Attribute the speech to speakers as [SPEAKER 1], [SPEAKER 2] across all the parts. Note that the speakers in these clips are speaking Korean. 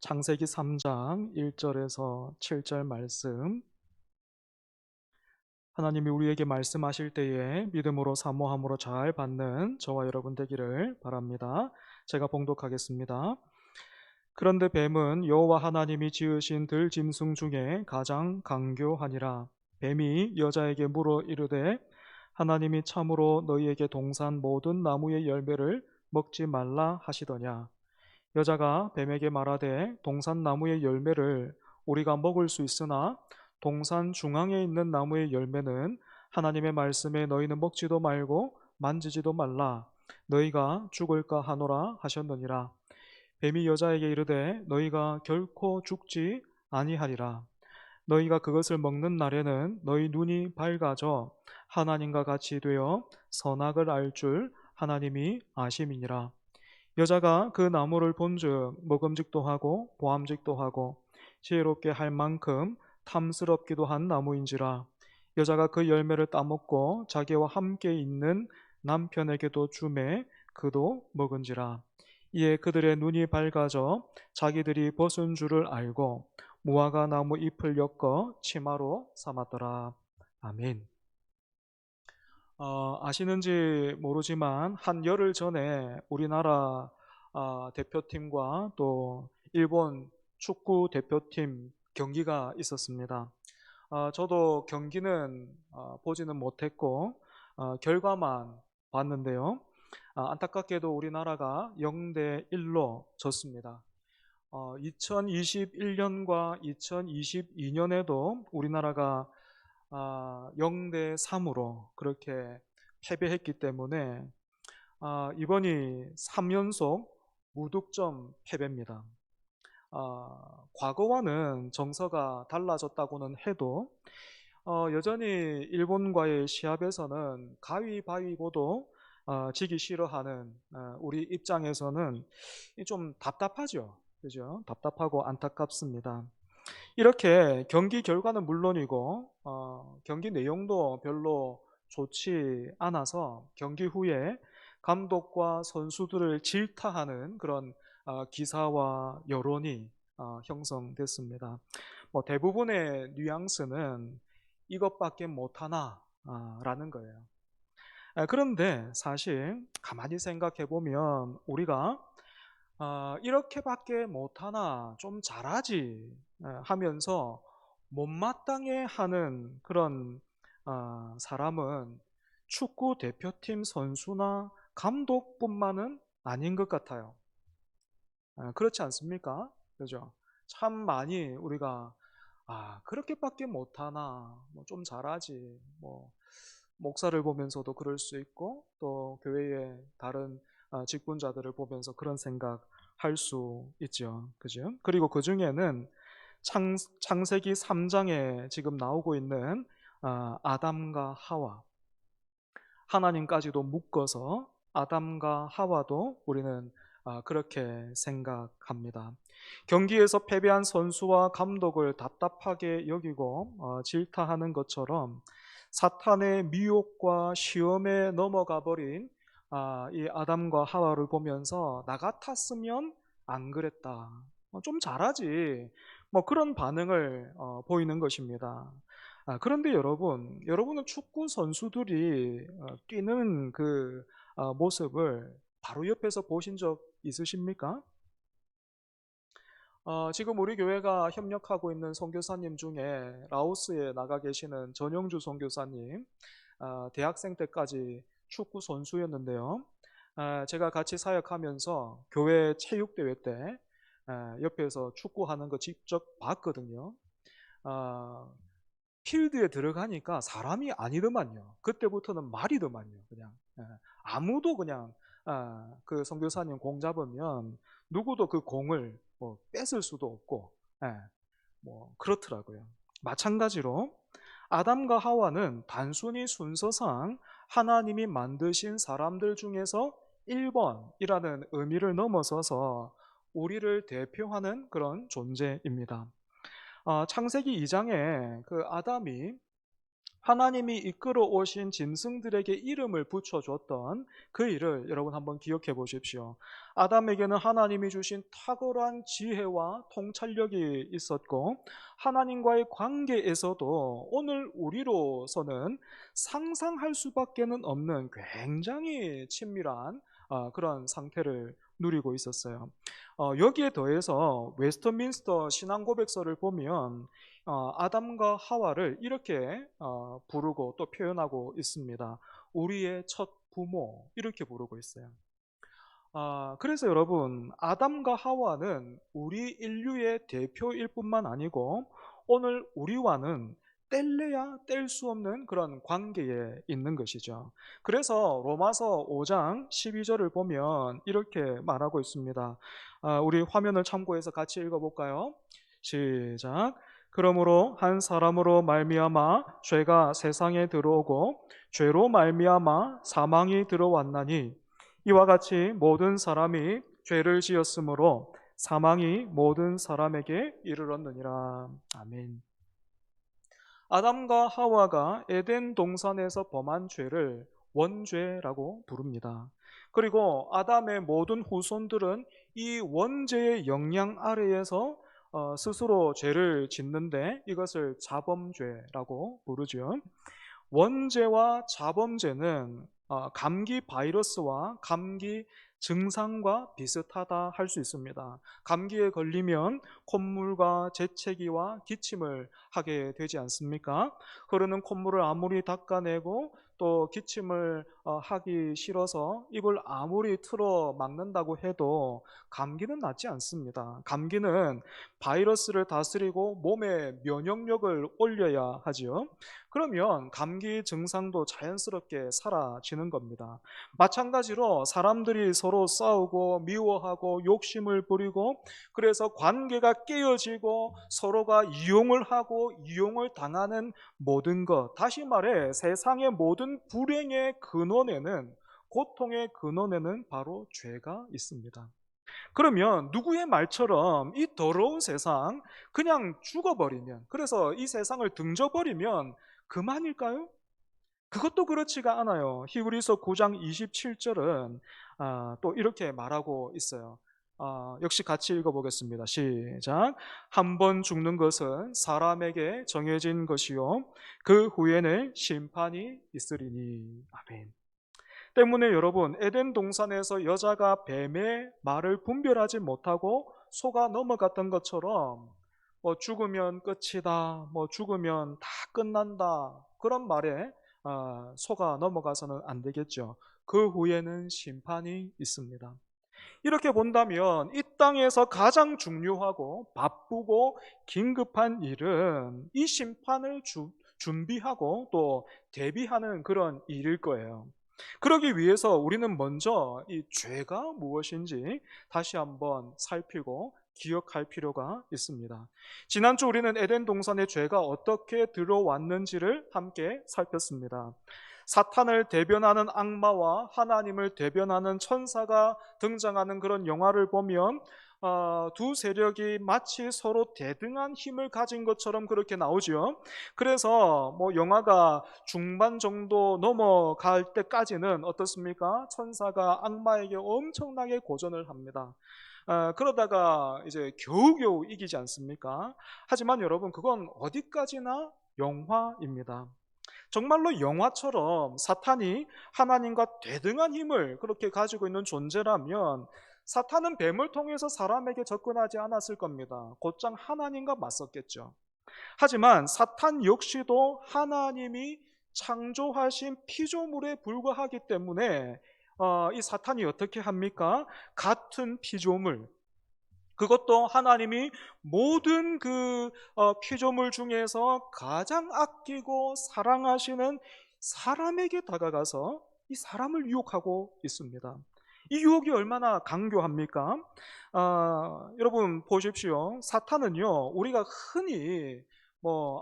[SPEAKER 1] 창세기 3장 1절에서 7절 말씀. 하나님이 우리에게 말씀하실 때에 믿음으로 사모함으로 잘 받는 저와 여러분 되기를 바랍니다. 제가 봉독하겠습니다. 그런데 뱀은 여호와 하나님이 지으신 들짐승 중에 가장 강교하니라. 뱀이 여자에게 물어 이르되 하나님이 참으로 너희에게 동산 모든 나무의 열매를 먹지 말라 하시더냐. 여자가 뱀에게 말하되 동산 나무의 열매를 우리가 먹을 수 있으나 동산 중앙에 있는 나무의 열매는 하나님의 말씀에 너희는 먹지도 말고 만지지도 말라 너희가 죽을까 하노라 하셨느니라. 뱀이 여자에게 이르되 너희가 결코 죽지 아니하리라. 너희가 그것을 먹는 날에는 너희 눈이 밝아져 하나님과 같이 되어 선악을 알 줄 하나님이 아심이니라. 여자가 그 나무를 본즉 먹음직도 하고 보암직도 하고 지혜롭게 할 만큼 탐스럽기도 한 나무인지라. 여자가 그 열매를 따먹고 자기와 함께 있는 남편에게도 주매 그도 먹은지라. 이에 그들의 눈이 밝아져 자기들이 벗은 줄을 알고 무화과 나무 잎을 엮어 치마로 삼았더라. 아멘. 아시는지 모르지만 한 열흘 전에 우리나라 대표팀과 또 일본 축구 대표팀 경기가 있었습니다. 저도 경기는 보지는 못했고 결과만 봤는데요. 안타깝게도 우리나라가 0대 1로 졌습니다. 2021년과 2022년에도 우리나라가 0대 3으로 그렇게 패배했기 때문에 이번이 3연속 무득점 패배입니다. 과거와는 정서가 달라졌다고는 해도 여전히 일본과의 시합에서는 가위바위보도 지기 싫어하는 우리 입장에서는 좀 답답하죠. 그죠? 답답하고 안타깝습니다. 이렇게 경기 결과는 물론이고 경기 내용도 별로 좋지 않아서 경기 후에 감독과 선수들을 질타하는 그런 기사와 여론이 형성됐습니다. 뭐 대부분의 뉘앙스는 이것밖에 못하나 라는 거예요. 그런데 사실 가만히 생각해 보면 우리가 이렇게밖에 못하나 좀 잘하지 하면서 못마땅해 하는 그런 사람은 축구 대표팀 선수나 감독뿐만은 아닌 것 같아요. 그렇지 않습니까? 그죠? 참 많이 우리가 그렇게밖에 못하나 뭐 좀 잘하지 뭐 목사를 보면서도 그럴 수 있고 또 교회의 다른 직분자들을 보면서 그런 생각 할 수 있죠. 그죠? 그리고 그 중에는 창세기 3장에 지금 나오고 있는 아담과 하와, 하나님까지도 묶어서 아담과 하와도 우리는 그렇게 생각합니다. 경기에서 패배한 선수와 감독을 답답하게 여기고 질타하는 것처럼 사탄의 미혹과 시험에 넘어가 버린 이 아담과 하와를 보면서 나 같았으면 안 그랬다. 좀 잘하지. 뭐 그런 반응을 보이는 것입니다. 그런데 여러분은 축구 선수들이 뛰는 그 모습을 바로 옆에서 보신 적 있으십니까? 지금 우리 교회가 협력하고 있는 선교사님 중에 라오스에 나가 계시는 전영주 선교사님, 대학생 때까지 축구 선수였는데요. 제가 같이 사역하면서 교회 체육대회 때 옆에서 축구하는 거 직접 봤거든요. 필드에 들어가니까 사람이 아니더만요. 그때부터는 말이더만요. 그냥 아무도 그냥 그 선교사님 공 잡으면 누구도 그 공을 뭐 뺏을 수도 없고 뭐 그렇더라고요. 마찬가지로 아담과 하와는 단순히 순서상 하나님이 만드신 사람들 중에서 1번이라는 의미를 넘어서서 우리를 대표하는 그런 존재입니다. 창세기 2장에 그 아담이 하나님이 이끌어 오신 짐승들에게 이름을 붙여줬던 그 일을 여러분 한번 기억해 보십시오. 아담에게는 하나님이 주신 탁월한 지혜와 통찰력이 있었고, 하나님과의 관계에서도 오늘 우리로서는 상상할 수밖에는 없는 굉장히 친밀한 그런 상태를 누리고 있었어요. 여기에 더해서 웨스트민스터 신앙고백서를 보면 아담과 하와를 이렇게 부르고 또 표현하고 있습니다. 우리의 첫 부모, 이렇게 부르고 있어요. 그래서 여러분, 아담과 하와는 우리 인류의 대표일 뿐만 아니고 오늘 우리와는 뗄래야 뗄 수 없는 그런 관계에 있는 것이죠. 그래서 로마서 5장 12절을 보면 이렇게 말하고 있습니다. 우리 화면을 참고해서 같이 읽어볼까요? 시작. 그러므로 한 사람으로 말미암아 죄가 세상에 들어오고 죄로 말미암아 사망이 들어왔나니 이와 같이 모든 사람이 죄를 지었으므로 사망이 모든 사람에게 이르렀느니라. 아멘. 아담과 하와가 에덴 동산에서 범한 죄를 원죄라고 부릅니다. 그리고 아담의 모든 후손들은 이 원죄의 영향 아래에서 스스로 죄를 짓는데 이것을 자범죄라고 부르죠. 원죄와 자범죄는 감기 바이러스와 감기 증상과 비슷하다 할 수 있습니다. 감기에 걸리면 콧물과 재채기와 기침을 하게 되지 않습니까? 흐르는 콧물을 아무리 닦아내고 또 기침을 하기 싫어서 입을 아무리 틀어 막는다고 해도 감기는 낫지 않습니다. 감기는 바이러스를 다스리고 몸의 면역력을 올려야 하지요. 그러면 감기 증상도 자연스럽게 사라지는 겁니다. 마찬가지로 사람들이 서로 싸우고 미워하고 욕심을 부리고 그래서 관계가 깨어지고 서로가 이용을 하고 이용을 당하는 모든 것, 다시 말해 세상의 모든 불행의 근원에는, 고통의 근원에는 바로 죄가 있습니다. 그러면 누구의 말처럼 이 더러운 세상 그냥 죽어버리면, 그래서 이 세상을 등져버리면 그만일까요? 그것도 그렇지가 않아요. 히브리서 9장 27절은 또 이렇게 말하고 있어요. 역시 같이 읽어보겠습니다. 시작. 한 번 죽는 것은 사람에게 정해진 것이요 그 후에는 심판이 있으리니. 아멘. 때문에 여러분, 에덴 동산에서 여자가 뱀의 말을 분별하지 못하고 속아 넘어갔던 것처럼 죽으면 끝이다, 죽으면 다 끝난다, 그런 말에 속아 넘어가서는 안 되겠죠. 그 후에는 심판이 있습니다. 이렇게 본다면 이 땅에서 가장 중요하고 바쁘고 긴급한 일은 이 심판을 준비하고 또 대비하는 그런 일일 거예요. 그러기 위해서 우리는 먼저 이 죄가 무엇인지 다시 한번 살피고 기억할 필요가 있습니다. 지난주 우리는 에덴 동산의 죄가 어떻게 들어왔는지를 함께 살폈습니다. 사탄을 대변하는 악마와 하나님을 대변하는 천사가 등장하는 그런 영화를 보면 두 세력이 마치 서로 대등한 힘을 가진 것처럼 그렇게 나오죠. 그래서 영화가 중반 정도 넘어갈 때까지는 어떻습니까? 천사가 악마에게 엄청나게 고전을 합니다. 그러다가 이제 겨우겨우 이기지 않습니까? 하지만 여러분, 그건 어디까지나 영화입니다. 정말로 영화처럼 사탄이 하나님과 대등한 힘을 그렇게 가지고 있는 존재라면 사탄은 뱀을 통해서 사람에게 접근하지 않았을 겁니다. 곧장 하나님과 맞섰겠죠. 하지만 사탄 역시도 하나님이 창조하신 피조물에 불과하기 때문에 이 사탄이 어떻게 합니까? 같은 피조물, 그것도 하나님이 모든 그 피조물 중에서 가장 아끼고 사랑하시는 사람에게 다가가서 이 사람을 유혹하고 있습니다. 이 유혹이 얼마나 강교합니까? 여러분 보십시오. 사탄은요, 우리가 흔히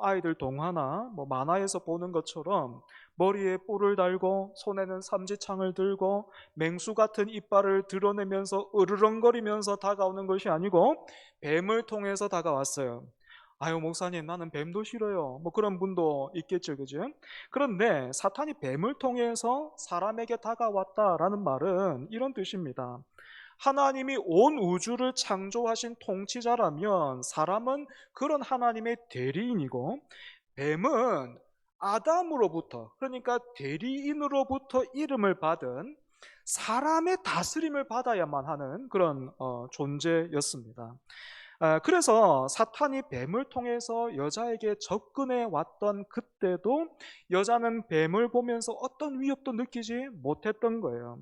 [SPEAKER 1] 아이들 동화나 만화에서 보는 것처럼 머리에 뿔을 달고 손에는 삼지창을 들고 맹수 같은 이빨을 드러내면서 으르렁거리면서 다가오는 것이 아니고 뱀을 통해서 다가왔어요. 아유, 목사님, 나는 뱀도 싫어요. 뭐 그런 분도 있겠죠, 그죠? 그런데 사탄이 뱀을 통해서 사람에게 다가왔다라는 말은 이런 뜻입니다. 하나님이 온 우주를 창조하신 통치자라면 사람은 그런 하나님의 대리인이고, 뱀은 아담으로부터, 그러니까 대리인으로부터 이름을 받은 사람의 다스림을 받아야만 하는 그런 존재였습니다. 그래서 사탄이 뱀을 통해서 여자에게 접근해 왔던 그때도 여자는 뱀을 보면서 어떤 위협도 느끼지 못했던 거예요.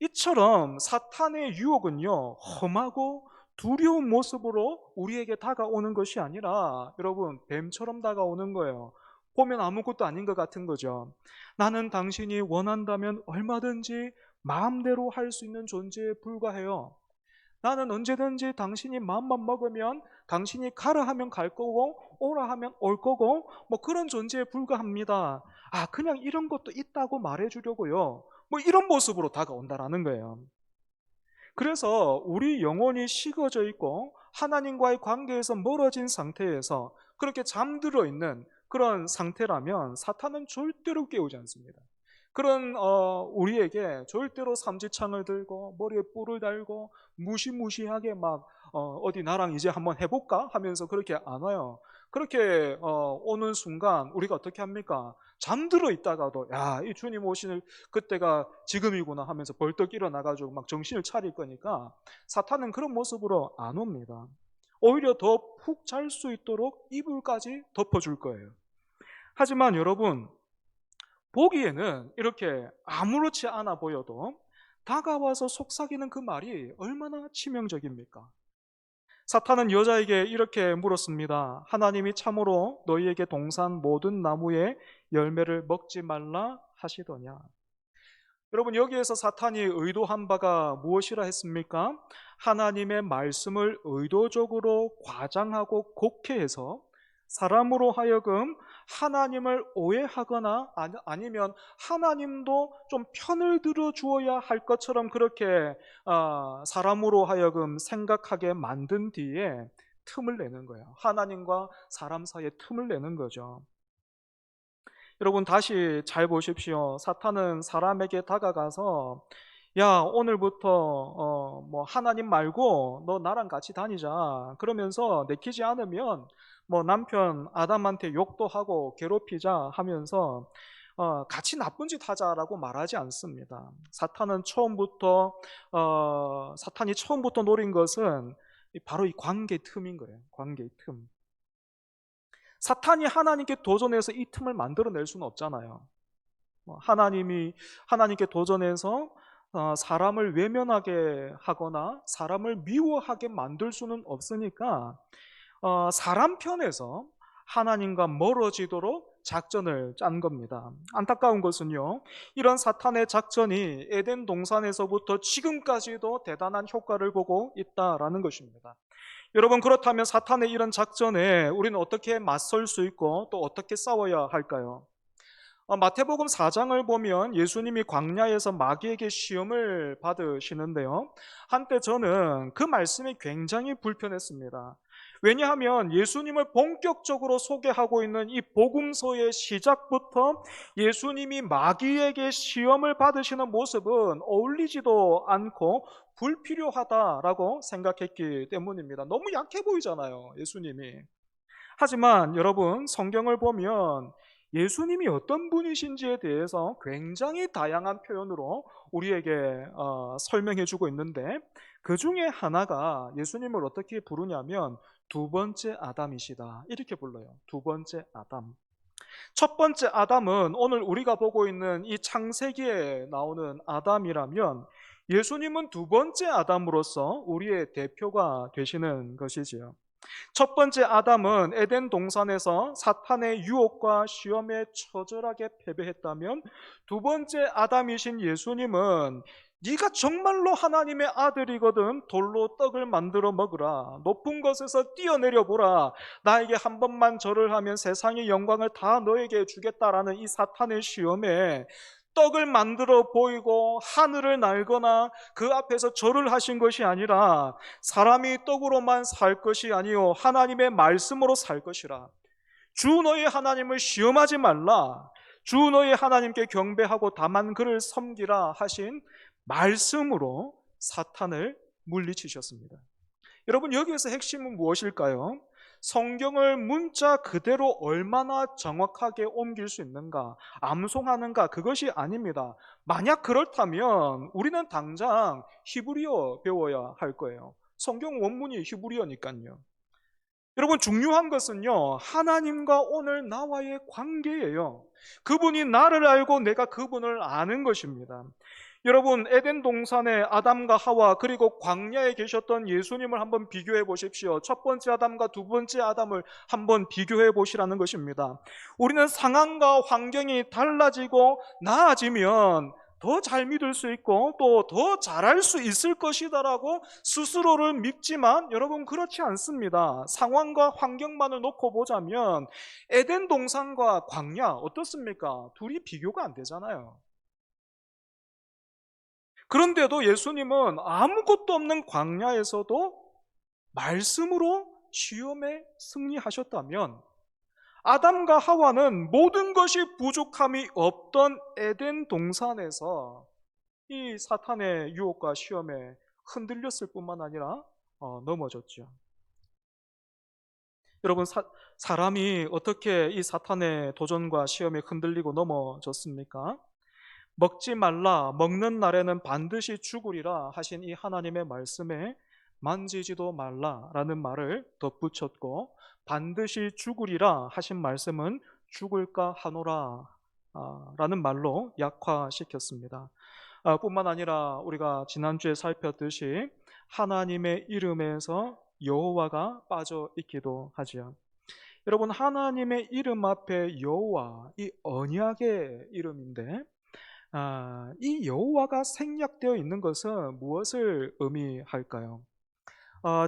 [SPEAKER 1] 이처럼 사탄의 유혹은요, 험하고 두려운 모습으로 우리에게 다가오는 것이 아니라 여러분, 뱀처럼 다가오는 거예요. 보면 아무것도 아닌 것 같은 거죠. 나는 당신이 원한다면 얼마든지 마음대로 할 수 있는 존재에 불과해요. 나는 언제든지 당신이 마음만 먹으면, 당신이 가라 하면 갈 거고 오라 하면 올 거고, 뭐 그런 존재에 불과합니다. 그냥 이런 것도 있다고 말해주려고요, 뭐 이런 모습으로 다가온다라는 거예요. 그래서 우리 영혼이 식어져 있고 하나님과의 관계에서 멀어진 상태에서 그렇게 잠들어 있는 그런 상태라면 사탄은 절대로 깨우지 않습니다. 그런 우리에게 절대로 삼지창을 들고 머리에 뿔을 달고 무시무시하게 막 어디 나랑 이제 한번 해볼까 하면서 그렇게 안 와요. 그렇게 오는 순간 우리가 어떻게 합니까? 잠들어 있다가도 야, 이 주님 오시는 그때가 지금이구나 하면서 벌떡 일어나가지고 막 정신을 차릴 거니까 사탄은 그런 모습으로 안 옵니다. 오히려 더 푹 잘 수 있도록 이불까지 덮어줄 거예요. 하지만 여러분, 보기에는 이렇게 아무렇지 않아 보여도 다가와서 속삭이는 그 말이 얼마나 치명적입니까? 사탄은 여자에게 이렇게 물었습니다. 하나님이 참으로 너희에게 동산 모든 나무의 열매를 먹지 말라 하시더냐? 여러분, 여기에서 사탄이 의도한 바가 무엇이라 했습니까? 하나님의 말씀을 의도적으로 과장하고 곡해해서 사람으로 하여금 하나님을 오해하거나 아니면 하나님도 좀 편을 들어 주어야 할 것처럼 그렇게 사람으로 하여금 생각하게 만든 뒤에 틈을 내는 거예요. 하나님과 사람 사이에 틈을 내는 거죠. 여러분, 다시 잘 보십시오. 사탄은 사람에게 다가가서 야, 오늘부터 뭐 하나님 말고 너 나랑 같이 다니자 그러면서 내키지 않으면 뭐 남편 아담한테 욕도 하고 괴롭히자 하면서 같이 나쁜 짓 하자라고 말하지 않습니다. 사탄이 처음부터 노린 것은 바로 이 관계 틈인 거예요. 관계 틈. 사탄이 하나님께 도전해서 이 틈을 만들어낼 수는 없잖아요. 하나님께 도전해서 사람을 외면하게 하거나 사람을 미워하게 만들 수는 없으니까 사람 편에서 하나님과 멀어지도록 작전을 짠 겁니다. 안타까운 것은요, 이런 사탄의 작전이 에덴 동산에서부터 지금까지도 대단한 효과를 보고 있다라는 것입니다. 여러분, 그렇다면 사탄의 이런 작전에 우리는 어떻게 맞설 수 있고 또 어떻게 싸워야 할까요? 마태복음 4장을 보면 예수님이 광야에서 마귀에게 시험을 받으시는데요, 한때 저는 그 말씀이 굉장히 불편했습니다. 왜냐하면 예수님을 본격적으로 소개하고 있는 이 복음서의 시작부터 예수님이 마귀에게 시험을 받으시는 모습은 어울리지도 않고 불필요하다라고 생각했기 때문입니다. 너무 약해 보이잖아요, 예수님이. 하지만 여러분, 성경을 보면 예수님이 어떤 분이신지에 대해서 굉장히 다양한 표현으로 우리에게 설명해 주고 있는데, 그 중에 하나가 예수님을 어떻게 부르냐면 두 번째 아담이시다 이렇게 불러요. 두 번째 아담. 첫 번째 아담은 오늘 우리가 보고 있는 이 창세기에 나오는 아담이라면, 예수님은 두 번째 아담으로서 우리의 대표가 되시는 것이지요. 첫 번째 아담은 에덴 동산에서 사탄의 유혹과 시험에 처절하게 패배했다면, 두 번째 아담이신 예수님은 네가 정말로 하나님의 아들이거든 돌로 떡을 만들어 먹으라, 높은 곳에서 뛰어내려 보라, 나에게 한 번만 절을 하면 세상의 영광을 다 너에게 주겠다라는 이 사탄의 시험에 떡을 만들어 보이고 하늘을 날거나 그 앞에서 절을 하신 것이 아니라 사람이 떡으로만 살 것이 아니요 하나님의 말씀으로 살 것이라. 주 너희 하나님을 시험하지 말라. 주 너희 하나님께 경배하고 다만 그를 섬기라 하신 말씀으로 사탄을 물리치셨습니다. 여러분, 여기에서 핵심은 무엇일까요? 성경을 문자 그대로 얼마나 정확하게 옮길 수 있는가, 암송하는가, 그것이 아닙니다. 만약 그렇다면 우리는 당장 히브리어 배워야 할 거예요. 성경 원문이 히브리어니까요. 여러분, 중요한 것은요, 하나님과 오늘 나와의 관계예요. 그분이 나를 알고 내가 그분을 아는 것입니다. 여러분, 에덴 동산에 아담과 하와 그리고 광야에 계셨던 예수님을 한번 비교해 보십시오. 첫 번째 아담과 두 번째 아담을 한번 비교해 보시라는 것입니다. 우리는 상황과 환경이 달라지고 나아지면 더 잘 믿을 수 있고 또 더 잘할 수 있을 것이다라고 스스로를 믿지만, 여러분, 그렇지 않습니다. 상황과 환경만을 놓고 보자면 에덴 동산과 광야 어떻습니까? 둘이 비교가 안 되잖아요. 그런데도 예수님은 아무것도 없는 광야에서도 말씀으로 시험에 승리하셨다면, 아담과 하와는 모든 것이 부족함이 없던 에덴 동산에서 이 사탄의 유혹과 시험에 흔들렸을 뿐만 아니라 넘어졌죠. 여러분, 사람이 어떻게 이 사탄의 도전과 시험에 흔들리고 넘어졌습니까? 먹지 말라, 먹는 날에는 반드시 죽으리라 하신 이 하나님의 말씀에 만지지도 말라라는 말을 덧붙였고, 반드시 죽으리라 하신 말씀은 죽을까 하노라 라는 말로 약화시켰습니다. 뿐만 아니라 우리가 지난주에 살폈듯이 하나님의 이름에서 여호와가 빠져 있기도 하지요. 여러분, 하나님의 이름 앞에 여호와, 이 언약의 이름인데, 이 여호와가 생략되어 있는 것은 무엇을 의미할까요?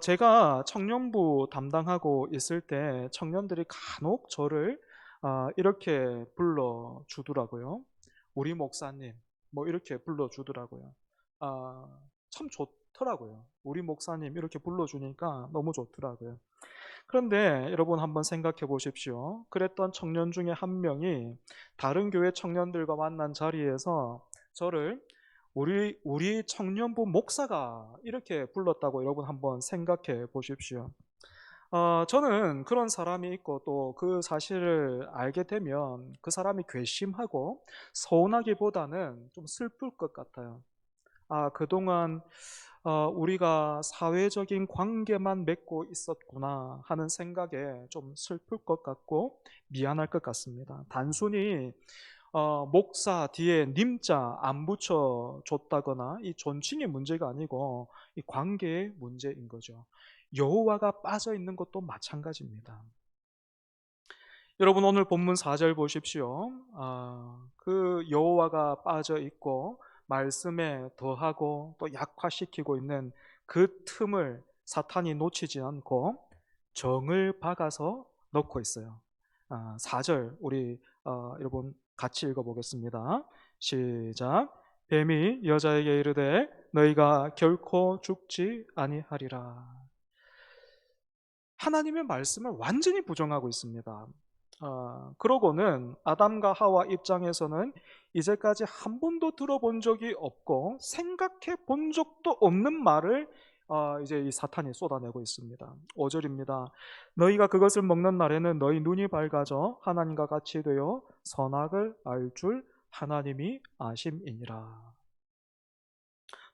[SPEAKER 1] 제가 청년부 담당하고 있을 때 청년들이 간혹 저를 이렇게 불러주더라고요. 우리 목사님, 뭐 이렇게 불러주더라고요. 참 좋더라고요. 우리 목사님 이렇게 불러주니까 너무 좋더라고요. 그런데 여러분, 한번 생각해 보십시오. 그랬던 청년 중에 한 명이 다른 교회 청년들과 만난 자리에서 저를 우리 청년부 목사가 이렇게 불렀다고 여러분 한번 생각해 보십시오. 저는 그런 사람이 있고 또 그 사실을 알게 되면 그 사람이 괘씸하고 서운하기보다는 좀 슬플 것 같아요. 그동안 우리가 사회적인 관계만 맺고 있었구나 하는 생각에 좀 슬플 것 같고 미안할 것 같습니다. 단순히 목사 뒤에 님자 안 붙여줬다거나 이 존칭의 문제가 아니고 이 관계의 문제인 거죠. 여호와가 빠져 있는 것도 마찬가지입니다. 여러분, 오늘 본문 4절 보십시오. 그 여호와가 빠져 있고 말씀에 더하고 또 약화시키고 있는 그 틈을 사탄이 놓치지 않고 정을 박아서 넣고 있어요. 4절 우리 여러분 같이 읽어보겠습니다. 시작. 뱀이 여자에게 이르되 너희가 결코 죽지 아니하리라. 하나님의 말씀을 완전히 부정하고 있습니다. 그러고는 아담과 하와 입장에서는 이제까지 한 번도 들어본 적이 없고 생각해 본 적도 없는 말을 이제 이 사탄이 쏟아내고 있습니다. 5절입니다. 너희가 그것을 먹는 날에는 너희 눈이 밝아져 하나님과 같이 되어 선악을 알 줄 하나님이 아심이니라.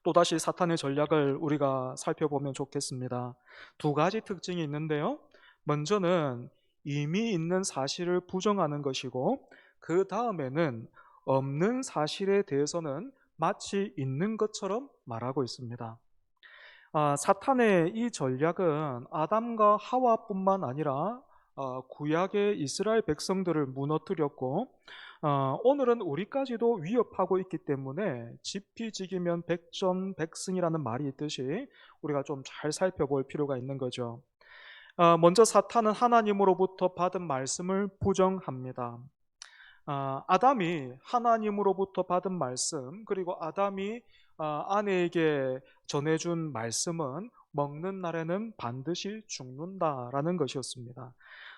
[SPEAKER 1] 또다시 사탄의 전략을 우리가 살펴보면 좋겠습니다. 두 가지 특징이 있는데요. 먼저는 이미 있는 사실을 부정하는 것이고, 그 다음에는 없는 사실에 대해서는 마치 있는 것처럼 말하고 있습니다. 사탄의 이 전략은 아담과 하와뿐만 아니라 구약의 이스라엘 백성들을 무너뜨렸고, 오늘은 우리까지도 위협하고 있기 때문에 지피지기면 백전백승이라는 말이 있듯이 우리가 좀 잘 살펴볼 필요가 있는 거죠. 먼저 사탄은 하나님으로부터 받은 말씀을 부정합니다. 아담이 하나님으로부터 받은 말씀, 그리고 아담이 아내에게 전해준 말씀은 먹는 날에는 반드시 죽는다라는 것이었습니다.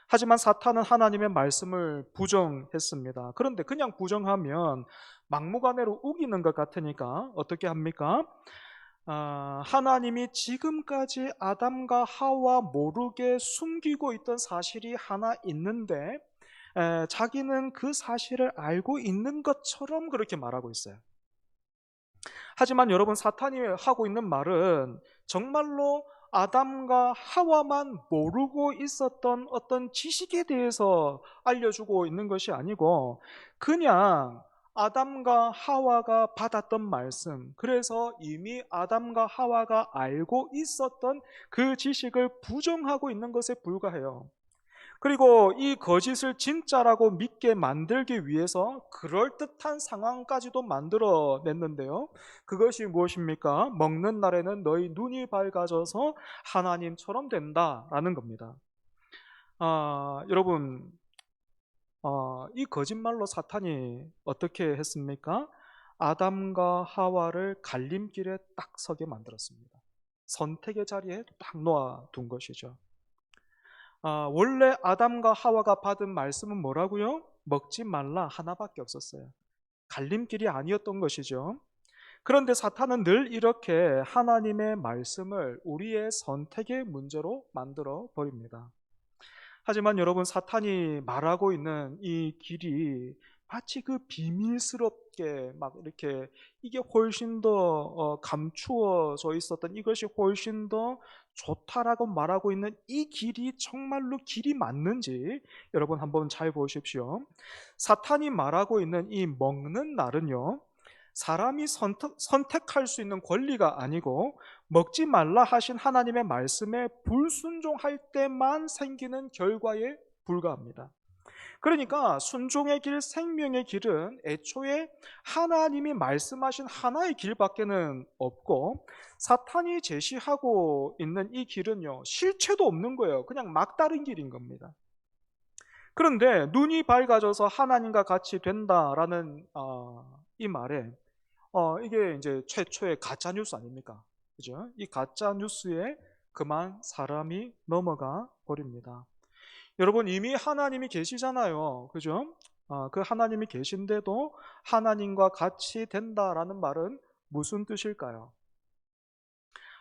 [SPEAKER 1] 하지만 사탄은 하나님의 말씀을 부정했습니다. 그런데 그냥 부정하면 막무가내로 우기는 것 같으니까 어떻게 합니까? 하나님이 지금까지 아담과 하와 모르게 숨기고 있던 사실이 하나 있는데 자기는 그 사실을 알고 있는 것처럼 그렇게 말하고 있어요. 하지만 여러분, 사탄이 하고 있는 말은 정말로 아담과 하와만 모르고 있었던 어떤 지식에 대해서 알려주고 있는 것이 아니고 그냥 아담과 하와가 받았던 말씀, 그래서 이미 아담과 하와가 알고 있었던 그 지식을 부정하고 있는 것에 불과해요. 그리고 이 거짓을 진짜라고 믿게 만들기 위해서 그럴듯한 상황까지도 만들어냈는데요. 그것이 무엇입니까? 먹는 날에는 너희 눈이 밝아져서 하나님처럼 된다라는 겁니다. 여러분, 이 거짓말로 사탄이 어떻게 했습니까? 아담과 하와를 갈림길에 딱 서게 만들었습니다. 선택의 자리에 딱 놓아둔 것이죠. 원래 아담과 하와가 받은 말씀은 뭐라고요? 먹지 말라 하나밖에 없었어요. 갈림길이 아니었던 것이죠. 그런데 사탄은 늘 이렇게 하나님의 말씀을 우리의 선택의 문제로 만들어 버립니다. 하지만 여러분, 사탄이 말하고 있는 이 길이 마치 그 비밀스럽게 막 이렇게 이게 훨씬 더 감추어져 있었던, 이것이 훨씬 더 좋다라고 말하고 있는 이 길이 정말로 길이 맞는지 여러분 한번 잘 보십시오. 사탄이 말하고 있는 이 먹는 날은요, 사람이 선택할 수 있는 권리가 아니고 먹지 말라 하신 하나님의 말씀에 불순종할 때만 생기는 결과에 불과합니다. 그러니까 순종의 길, 생명의 길은 애초에 하나님이 말씀하신 하나의 길밖에는 없고, 사탄이 제시하고 있는 이 길은요, 실체도 없는 거예요. 그냥 막다른 길인 겁니다. 그런데 눈이 밝아져서 하나님과 같이 된다라는 이 말에 이게 이제 최초의 가짜 뉴스 아닙니까? 그죠? 이 가짜 뉴스에 그만 사람이 넘어가 버립니다. 여러분, 이미 하나님이 계시잖아요. 그죠? 그 하나님이 계신데도 하나님과 같이 된다라는 말은 무슨 뜻일까요?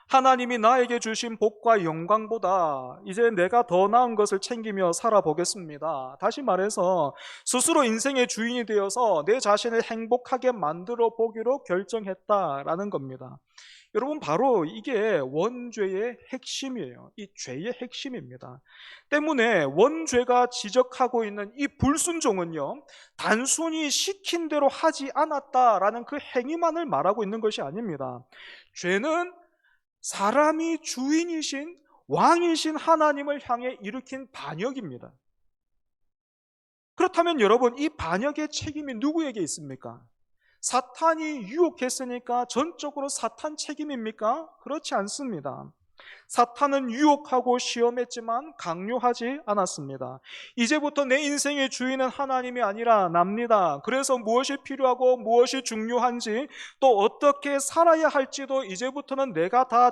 [SPEAKER 1] 하나님이 나에게 주신 복과 영광보다 이제 내가 더 나은 것을 챙기며 살아보겠습니다. 다시 말해서 스스로 인생의 주인이 되어서 내 자신을 행복하게 만들어 보기로 결정했다라는 겁니다. 여러분, 바로 이게 원죄의 핵심이에요. 이 죄의 핵심입니다. 때문에 원죄가 지적하고 있는 이 불순종은요, 단순히 시킨 대로 하지 않았다라는 그 행위만을 말하고 있는 것이 아닙니다. 죄는 사람이 주인이신 왕이신 하나님을 향해 일으킨 반역입니다. 그렇다면 여러분, 이 반역의 책임이 누구에게 있습니까? 사탄이 유혹했으니까 전적으로 사탄 책임입니까? 그렇지 않습니다. 사탄은 유혹하고 시험했지만 강요하지 않았습니다. 이제부터 내 인생의 주인은 하나님이 아니라 납니다. 그래서 무엇이 필요하고 무엇이 중요한지, 또 어떻게 살아야 할지도 이제부터는 내가 다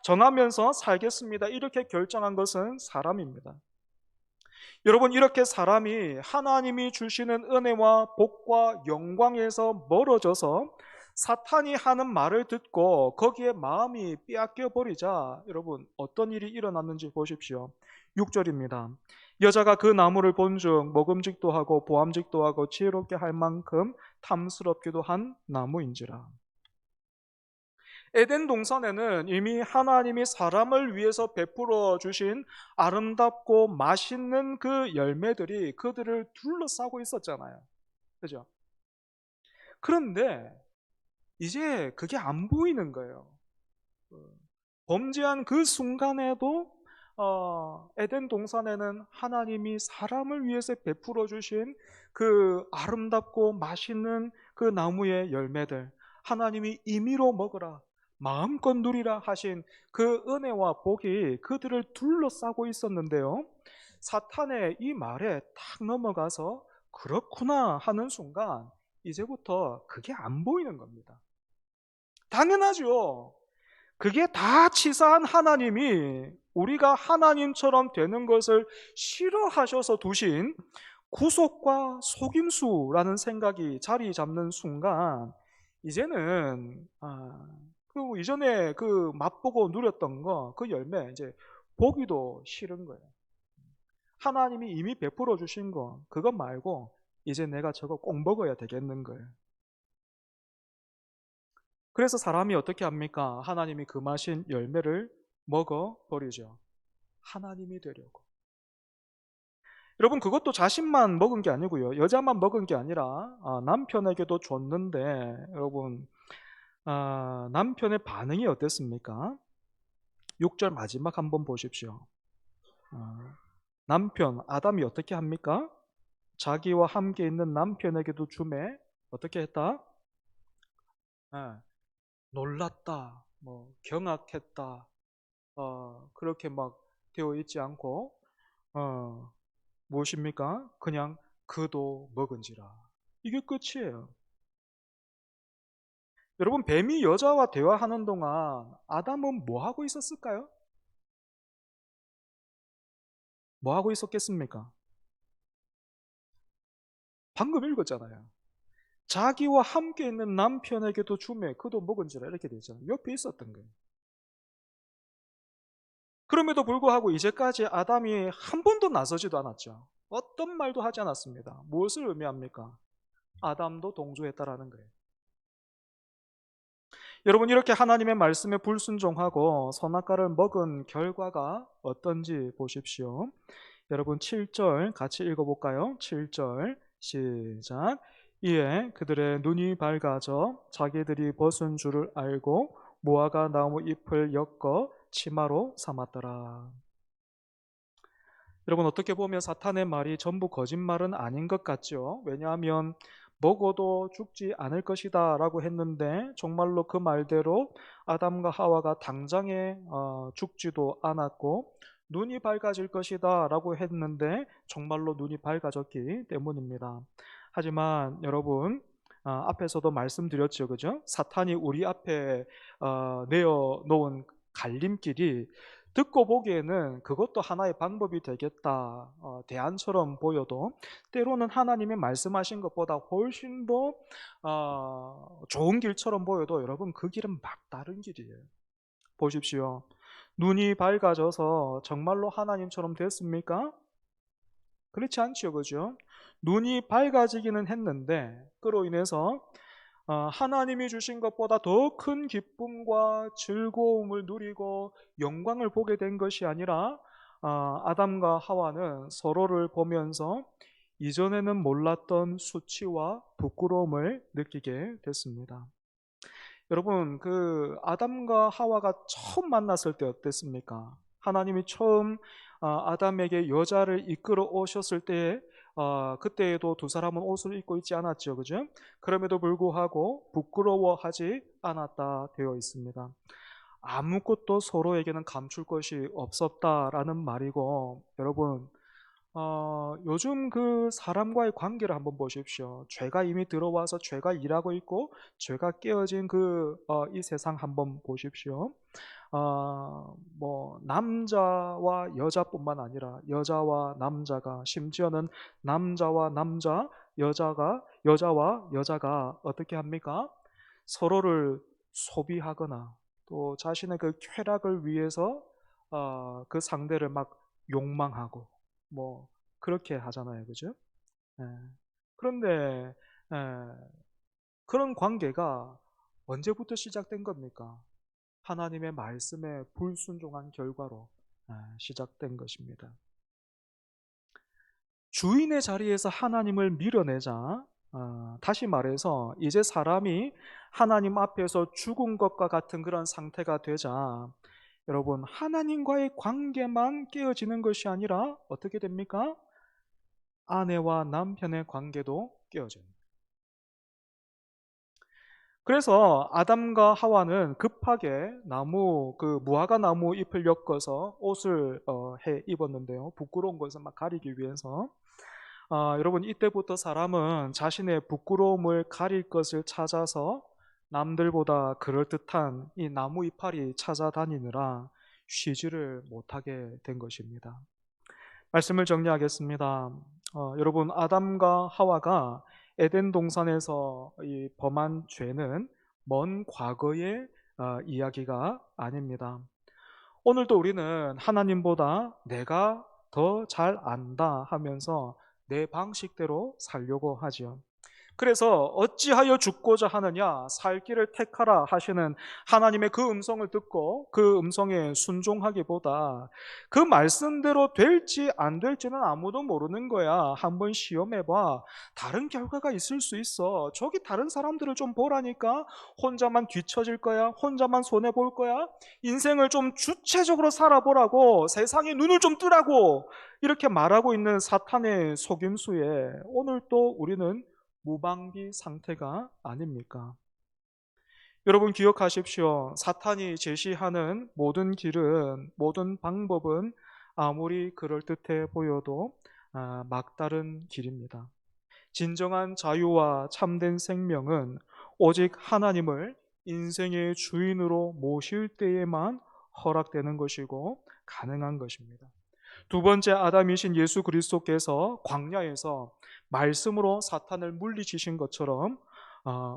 [SPEAKER 1] 정하면서 살겠습니다. 이렇게 결정한 것은 사람입니다. 여러분, 이렇게 사람이 하나님이 주시는 은혜와 복과 영광에서 멀어져서 사탄이 하는 말을 듣고 거기에 마음이 빼앗겨 버리자 여러분, 어떤 일이 일어났는지 보십시오. 6절입니다. 여자가 그 나무를 본즉 먹음직도 하고 보암직도 하고 지혜롭게 할 만큼 탐스럽기도 한 나무인지라. 에덴 동산에는 이미 하나님이 사람을 위해서 베풀어 주신 아름답고 맛있는 그 열매들이 그들을 둘러싸고 있었잖아요. 그죠? 그런데 이제 그게 안 보이는 거예요. 범죄한 그 순간에도 에덴 동산에는 하나님이 사람을 위해서 베풀어 주신 그 아름답고 맛있는 그 나무의 열매들, 하나님이 임의로 먹으라, 마음껏 누리라 하신 그 은혜와 복이 그들을 둘러싸고 있었는데요, 사탄의 이 말에 탁 넘어가서 그렇구나 하는 순간 이제부터 그게 안 보이는 겁니다. 당연하죠. 그게 다 치사한 하나님이 우리가 하나님처럼 되는 것을 싫어하셔서 두신 구속과 속임수라는 생각이 자리 잡는 순간 이제는 그 이전에 그 맛보고 누렸던 거 그 열매 이제 보기도 싫은 거예요. 하나님이 이미 베풀어 주신 거 그것 말고 이제 내가 저거 꼭 먹어야 되겠는 거예요. 그래서 사람이 어떻게 합니까? 하나님이 금하신 열매를 먹어버리죠. 하나님이 되려고. 여러분 그것도 자신만 먹은 게 아니고요. 여자만 먹은 게 아니라 남편에게도 줬는데 여러분 남편의 반응이 어땠습니까? 6절 마지막 한번 보십시오. 남편 아담이 어떻게 합니까? 자기와 함께 있는 남편에게도 주매 어떻게 했다? 예, 놀랐다, 뭐 경악했다, 그렇게 막 되어 있지 않고 무엇입니까? 그냥 그도 먹은지라. 이게 끝이에요. 여러분 뱀이 여자와 대화하는 동안 아담은 뭐 하고 있었을까요? 뭐 하고 있었겠습니까? 방금 읽었잖아요. 자기와 함께 있는 남편에게도 주매 그도 먹은지라 이렇게 되잖아요. 옆에 있었던 거예요. 그럼에도 불구하고 이제까지 아담이 한 번도 나서지도 않았죠. 어떤 말도 하지 않았습니다. 무엇을 의미합니까? 아담도 동조했다라는 거예요. 여러분 이렇게 하나님의 말씀에 불순종하고 선악과를 먹은 결과가 어떤지 보십시오. 여러분 7절 같이 읽어볼까요? 7절 시작. 이에 그들의 눈이 밝아져 자기들이 벗은 줄을 알고 무화과 나무 잎을 엮어 치마로 삼았더라. 여러분 어떻게 보면 사탄의 말이 전부 거짓말은 아닌 것 같죠. 왜냐하면 먹어도 죽지 않을 것이다 라고 했는데 정말로 그 말대로 아담과 하와가 당장에 죽지도 않았고 눈이 밝아질 것이다 라고 했는데 정말로 눈이 밝아졌기 때문입니다. 하지만 여러분 앞에서도 말씀드렸죠, 그죠? 사탄이 우리 앞에 내어 놓은 갈림길이 듣고 보기에는 그것도 하나의 방법이 되겠다, 대안처럼 보여도 때로는 하나님이 말씀하신 것보다 훨씬 더 좋은 길처럼 보여도 여러분 그 길은 막다른 길이에요. 보십시오. 눈이 밝아져서 정말로 하나님처럼 됐습니까? 그렇지 않죠, 그죠? 눈이 밝아지기는 했는데 그로 인해서 하나님이 주신 것보다 더 큰 기쁨과 즐거움을 누리고 영광을 보게 된 것이 아니라 아담과 하와는 서로를 보면서 이전에는 몰랐던 수치와 부끄러움을 느끼게 됐습니다. 여러분 그 아담과 하와가 처음 만났을 때 어땠습니까? 하나님이 처음 아담에게 여자를 이끌어 오셨을 때 그때에도 두 사람은 옷을 입고 있지 않았죠, 그죠? 그럼에도 불구하고 부끄러워하지 않았다 되어 있습니다. 아무것도 서로에게는 감출 것이 없었다라는 말이고, 여러분 요즘 그 사람과의 관계를 한번 보십시오. 죄가 이미 들어와서 죄가 일하고 있고 죄가 깨어진 이 세상 한번 보십시오. 뭐 남자와 여자뿐만 아니라 여자와 남자가 심지어는 남자와 남자, 여자와 여자가 어떻게 합니까? 서로를 소비하거나 또 자신의 그 쾌락을 위해서 그 상대를 막 욕망하고 뭐 그렇게 하잖아요, 그죠? 예. 그런데 그런 관계가 언제부터 시작된 겁니까? 하나님의 말씀에 불순종한 결과로 시작된 것입니다. 주인의 자리에서 하나님을 밀어내자, 다시 말해서 이제 사람이 하나님 앞에서 죽은 것과 같은 그런 상태가 되자 여러분 하나님과의 관계만 깨어지는 것이 아니라 어떻게 됩니까? 아내와 남편의 관계도 깨어집니다. 그래서 아담과 하와는 급하게 그 무화과 나무 잎을 엮어서 옷을 해 입었는데요. 부끄러운 것을 막 가리기 위해서 여러분, 이때부터 사람은 자신의 부끄러움을 가릴 것을 찾아서 남들보다 그럴듯한 이 나무 이파리 찾아다니느라 쉬지를 못하게 된 것입니다. 말씀을 정리하겠습니다. 여러분, 아담과 하와가 에덴 동산에서 이 범한 죄는 먼 과거의 이야기가 아닙니다. 오늘도 우리는 하나님보다 내가 더 잘 안다 하면서 내 방식대로 살려고 하지요. 그래서 어찌하여 죽고자 하느냐, 살 길을 택하라 하시는 하나님의 그 음성을 듣고 그 음성에 순종하기보다 그 말씀대로 될지 안 될지는 아무도 모르는 거야. 한번 시험해봐. 다른 결과가 있을 수 있어. 저기 다른 사람들을 좀 보라니까. 혼자만 뒤처질 거야. 혼자만 손해볼 거야. 인생을 좀 주체적으로 살아보라고. 세상에 눈을 좀 뜨라고. 이렇게 말하고 있는 사탄의 속임수에 오늘 또 우리는 무방비 상태가 아닙니까? 여러분, 기억하십시오. 사탄이 제시하는 모든 길은, 모든 방법은 아무리 그럴듯해 보여도 막다른 길입니다. 진정한 자유와 참된 생명은 오직 하나님을 인생의 주인으로 모실 때에만 허락되는 것이고 가능한 것입니다. 두 번째 아담이신 예수 그리스도께서 광야에서 말씀으로 사탄을 물리치신 것처럼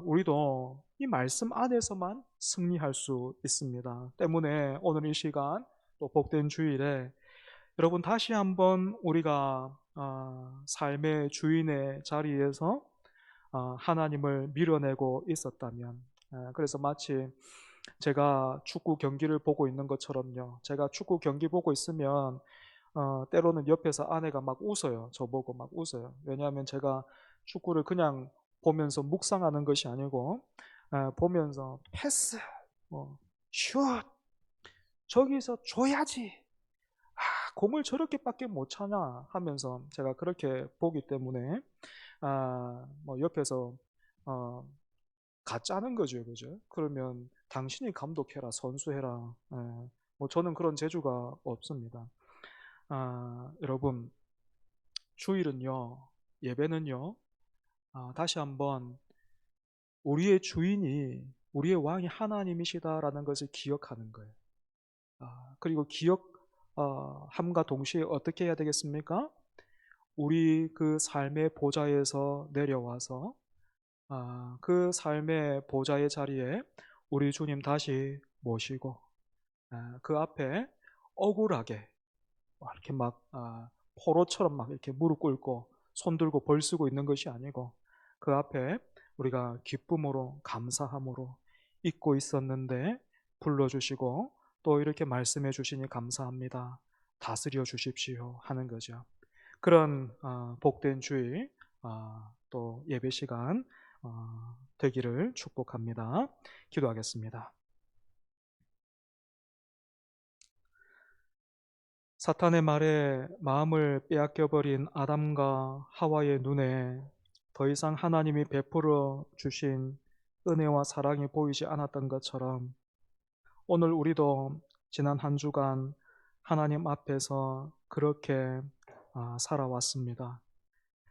[SPEAKER 1] 우리도 이 말씀 안에서만 승리할 수 있습니다. 때문에 오늘 이 시간 또 복된 주일에 여러분, 다시 한번 우리가 삶의 주인의 자리에서 하나님을 밀어내고 있었다면, 그래서 마치 제가 축구 경기를 보고 있는 것처럼요. 제가 축구 경기 보고 있으면 때로는 옆에서 아내가 막 웃어요. 저보고 막 웃어요. 왜냐하면 제가 축구를 그냥 보면서 묵상하는 것이 아니고 보면서 패스, 슛, 저기서 줘야지. 공을 저렇게밖에 못 차냐 하면서 제가 그렇게 보기 때문에 뭐 옆에서 가짜는 거죠, 그죠? 그러면 당신이 감독해라, 선수해라. 뭐 저는 그런 재주가 없습니다. 여러분, 주일은요, 예배는요, 다시 한번 우리의 주인이, 우리의 왕이 하나님이시다라는 것을 기억하는 거예요. 그리고 함과 동시에 어떻게 해야 되겠습니까? 우리 그 삶의 보좌에서 내려와서 그 삶의 보좌의 자리에 우리 주님 다시 모시고 그 앞에 억울하게 이렇게 막 포로처럼 막 이렇게 무릎 꿇고 손 들고 벌 쓰고 있는 것이 아니고 그 앞에 우리가 기쁨으로 감사함으로 잊고 있었는데 불러주시고 또 이렇게 말씀해 주시니 감사합니다. 다스려 주십시오 하는 거죠. 그런 복된 주일 또 예배 시간 되기를 축복합니다. 기도하겠습니다. 사탄의 말에 마음을 빼앗겨버린 아담과 하와의 눈에 더 이상 하나님이 베풀어 주신 은혜와 사랑이 보이지 않았던 것처럼 오늘 우리도 지난 한 주간 하나님 앞에서 그렇게 살아왔습니다.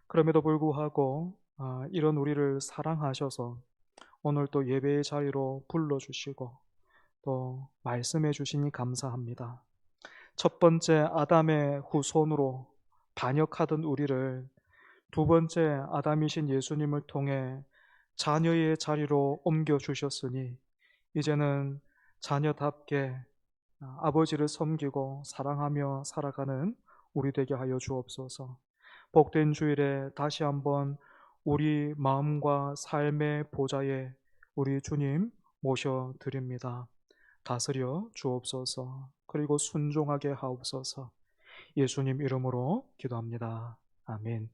[SPEAKER 1] 그럼에도 불구하고 이런 우리를 사랑하셔서 오늘 또 예배의 자리로 불러주시고 또 말씀해 주시니 감사합니다. 첫 번째 아담의 후손으로 반역하던 우리를 두 번째 아담이신 예수님을 통해 자녀의 자리로 옮겨주셨으니 이제는 자녀답게 아버지를 섬기고 사랑하며 살아가는 우리 되게 하여 주옵소서. 복된 주일에 다시 한번 우리 마음과 삶의 보좌에 우리 주님 모셔드립니다. 다스려 주옵소서. 그리고 순종하게 하옵소서. 예수님 이름으로 기도합니다. 아멘.